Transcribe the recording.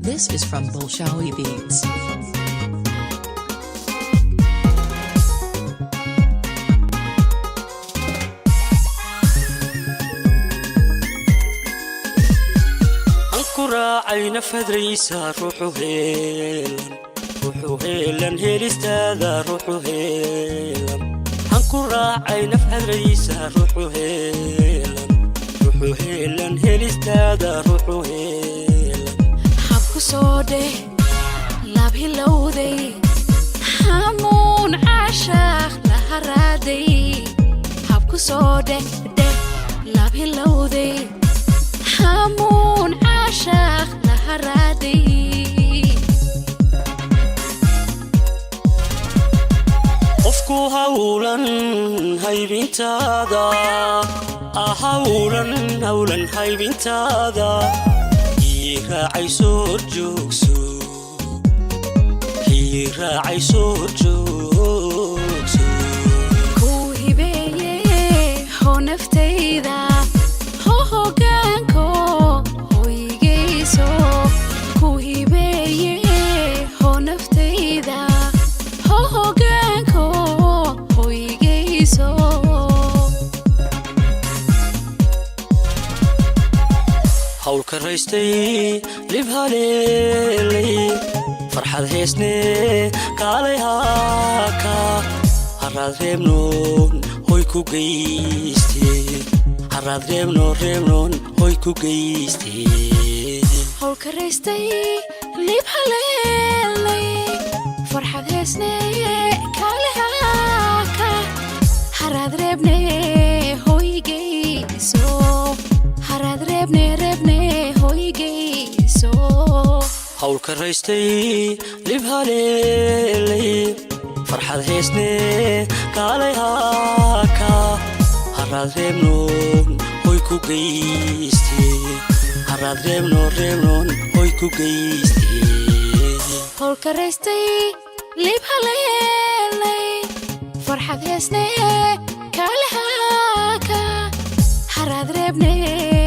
This is from Bolshawi Beats. أنكر عين فدريسا روحو هيلن هيل استاذ روحو هيلن أنكر عين فدريسا روحو هيلن هيل استاذ روحو هيلن حبكو سودي لابي لودي حمون عاشق لهرادي حبكو سودي لابي لودي حمون عاشق لهرادي qofku hawlan haybintaada hawlan haybintaada raacayso joogso ku hibeeye ho naftayda ho hogaanko hoygeyso ku hibeeye ho naftayda ho hogaanko hoygeyso hawlka raystay libhaleelay farxad heesne kaalay haaka haraad reebnoon hoy ku geystee haraad reebnoon hoy ku geystee hawlka raystay liib haleelay farxad heesne kaalay haaka haraad reebne hoygeyso haraad reebne hoygeyso hawlka raystay libhaleelay farxad heesne kaalay haaka haraad reebnoon hoy ku geystee haraad reebnoon hoy ku geystee hawlka raystay liib haleelay farxad heesne kaalay haaka haraad reebne